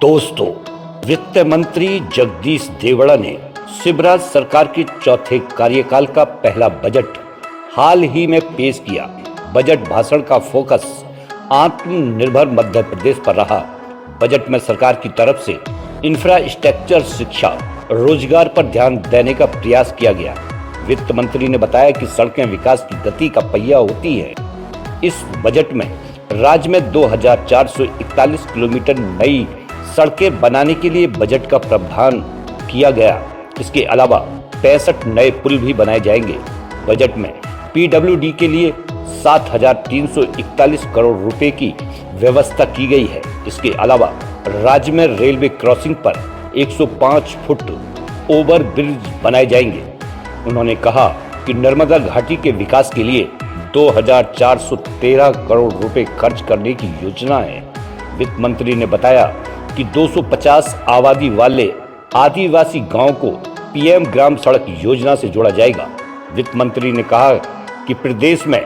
दोस्तों, वित्त मंत्री जगदीश देवड़ा ने शिवराज सरकार के चौथे कार्यकाल का पहला बजट हाल ही में पेश किया। बजट भाषण का फोकस आत्मनिर्भर मध्य प्रदेश पर रहा। बजट में सरकार की तरफ से इंफ्रास्ट्रक्चर, शिक्षा, रोजगार पर ध्यान देने का प्रयास किया गया। वित्त मंत्री ने बताया कि सड़कें विकास की गति का पहिया होती है। इस बजट में राज्य में 2441 किलोमीटर नई सड़कें बनाने के लिए बजट का प्रावधान किया गया। इसके अलावा 65 नए पुल भी बनाए जाएंगे। बजट में पीडब्ल्यूडी के लिए 7,341 करोड़ रुपए की व्यवस्था की गई है। इसके अलावा राज्य में रेलवे क्रॉसिंग पर 105 फुट ओवर ब्रिज बनाए जाएंगे। उन्होंने कहा कि नर्मदा घाटी के विकास के लिए 2,413 करोड़ रुपए खर्च करने की योजना है। वित्त मंत्री ने बताया कि 250 आबादी वाले आदिवासी गांव को पीएम ग्राम सड़क योजना से जोड़ा जाएगा। वित्त मंत्री ने कहा कि प्रदेश में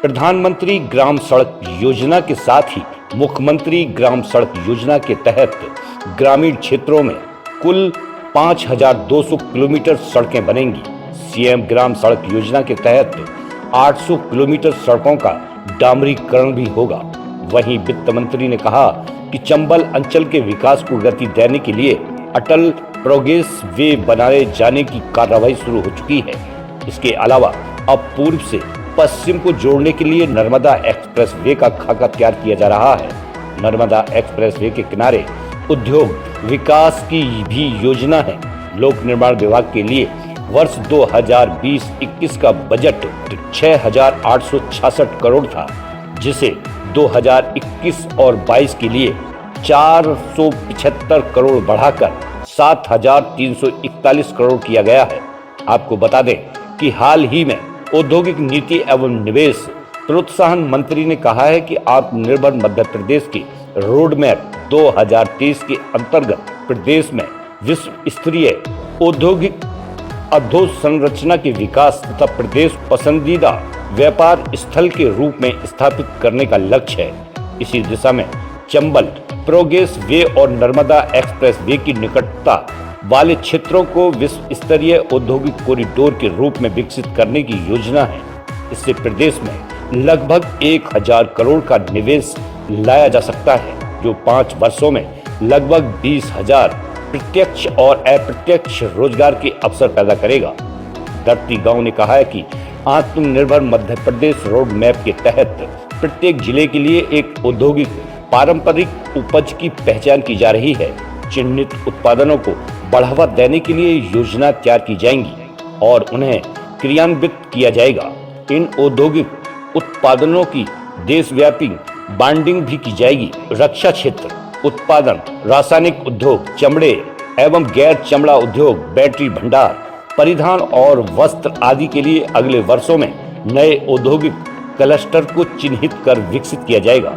प्रधानमंत्री ग्राम सड़क योजना के साथ ही मुख्यमंत्री ग्राम सड़क योजना के तहत ग्रामीण क्षेत्रों में कुल 5,200 किलोमीटर सड़कें बनेंगी। सीएम ग्राम सड़क योजना के तहत 800 किलोमीटर सड़कों का डामरीकरण भी होगा। वहीं वित्त मंत्री ने कहा कि चंबल अंचल के विकास को गति देने के लिए अटल प्रोग्रेस वे बनाए जाने की कार्रवाई शुरू हो चुकी है। इसके अलावा अब पूर्व से पश्चिम को जोड़ने के लिए नर्मदा एक्सप्रेस वे का खाका तैयार किया जा रहा है। नर्मदा एक्सप्रेस वे के किनारे उद्योग विकास की भी योजना है। लोक निर्माण विभाग के लिए वर्ष 2020-21 का बजट 6,866 करोड़ था, जिसे 2021 और 22 के लिए 475 करोड़ बढ़ाकर 7,341 करोड़ किया गया है। आपको बता दें कि हाल ही में औद्योगिक नीति एवं निवेश प्रोत्साहन मंत्री ने कहा है कि आत्मनिर्भर मध्य प्रदेश की रोड मैप 2023 के अंतर्गत प्रदेश में विश्व स्तरीय औद्योगिक अधोसंरचना के विकास तथा प्रदेश पसंदीदा व्यापार स्थल के रूप में स्थापित करने का लक्ष्य है। इसी दिशा में चंबल प्रोग्रेस वे और नर्मदा एक्सप्रेस वे की निकटता वाले क्षेत्रों को विश्व स्तरीय औद्योगिक कॉरिडोर के रूप में विकसित करने की योजना है। इससे प्रदेश में लगभग 1,000 करोड़ का निवेश लाया जा सकता है, जो 5 वर्षों में लगभग 20,000 प्रत्यक्ष और अप्रत्यक्ष रोजगार के अवसर पैदा करेगा। धरती गांव ने कहा है कि आत्मनिर्भर मध्य प्रदेश रोड मैप के तहत प्रत्येक जिले के लिए एक औद्योगिक पारंपरिक उपज की पहचान की जा रही है। चिन्हित उत्पादनों को बढ़ावा देने के लिए योजना तैयार की जाएंगी और उन्हें क्रियान्वित किया जाएगा। इन औद्योगिक उत्पादनों की देशव्यापी ब्रांडिंग भी की जाएगी। रक्षा क्षेत्र उत्पादन, रासायनिक उद्योग, चमड़े एवं गैर चमड़ा उद्योग, बैटरी भंडार, परिधान और वस्त्र आदि के लिए अगले वर्षों में नए औद्योगिक क्लस्टर को चिन्हित कर विकसित किया जाएगा।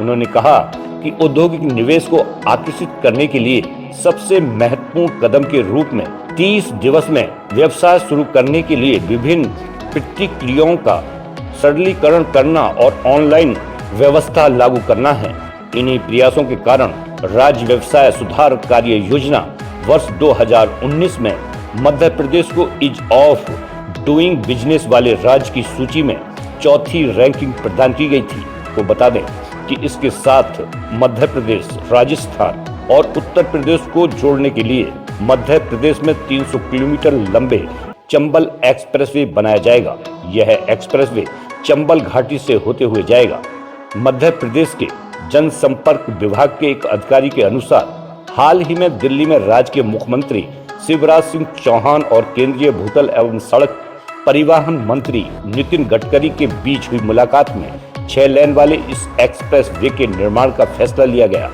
उन्होंने कहा कि औद्योगिक निवेश को आकर्षित करने के लिए सबसे महत्वपूर्ण कदम के रूप में 30 दिवस में व्यवसाय शुरू करने के लिए विभिन्न प्रक्रियाओं का सरलीकरण करना और ऑनलाइन व्यवस्था लागू करना है। इन्हीं प्रयासों के कारण राज्य व्यवसाय सुधार कार्य योजना वर्ष 2019 में मध्य प्रदेश को ईज ऑफ डूइंग बिजनेस वाले राज्य की सूची में चौथी रैंकिंग प्रदान की गई थी। तो बता दें कि इसके साथ मध्य प्रदेश, राजस्थान और उत्तर प्रदेश को जोड़ने के लिए मध्य प्रदेश में 300 किलोमीटर लंबे चंबल एक्सप्रेसवे बनाया जाएगा। यह एक्सप्रेसवे चंबल घाटी से होते हुए जाएगा। मध्य प्रदेश के जनसंपर्क विभाग के एक अधिकारी के अनुसार हाल ही में दिल्ली में राज्य के मुख्यमंत्री शिवराज सिंह चौहान और केंद्रीय भूतल एवं सड़क परिवहन मंत्री नितिन गडकरी के बीच हुई मुलाकात में 6 लेन वाले इस एक्सप्रेस वे के निर्माण का फैसला लिया गया।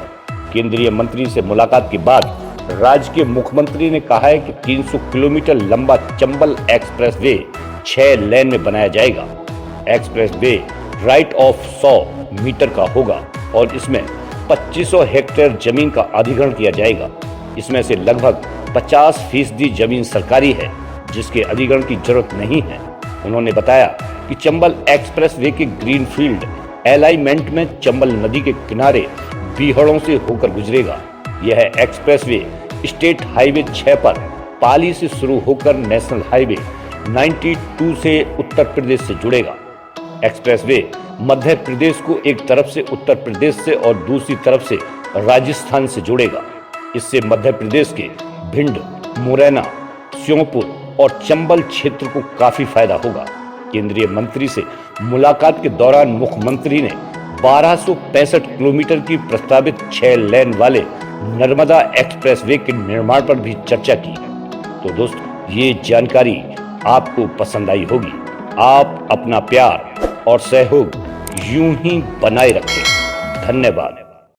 केंद्रीय मंत्री से मुलाकात के बाद राज्य के मुख्यमंत्री ने कहा है कि 300 किलोमीटर लंबा चंबल एक्सप्रेस वे 6 लेन में बनाया जाएगा। Expressway right of 100 metre का होगा और इसमें 2500 हेक्टेयर जमीन का अधिग्रहण किया जाएगा। इसमें से लगभग 50% जमीन सरकारी है, जिसके अधिग्रहण की जरूरत नहीं है। उन्होंने बताया कि चंबल एक्सप्रेस वे के ग्रीनफील्ड अलाइनमेंट में चंबल नदी के किनारे बीहड़ों से होकर गुजरेगा। यह एक्सप्रेसवे स्टेट हाईवे 6 पर पाली से शुरू होकर नेशनल हाईवे 92 से उत्तर प्रदेश से जुड़ेगा। एक्सप्रेसवे मध्य प्रदेश को एक तरफ से उत्तर प्रदेश से और दूसरी तरफ से राजस्थान से जोड़ेगा। इससे मध्य प्रदेश के भिंड, मुरैना, श्योपुर और चंबल क्षेत्र को काफी फायदा होगा। केंद्रीय मंत्री से मुलाकात के दौरान मुख्यमंत्री ने 1265 किलोमीटर की प्रस्तावित 6 लेन वाले नर्मदा एक्सप्रेसवे के निर्माण पर भी चर्चा की। तो दोस्तों, ये जानकारी आपको पसंद आई होगी। आप अपना प्यार और सहयोग यूं ही बनाए रखें। धन्यवाद।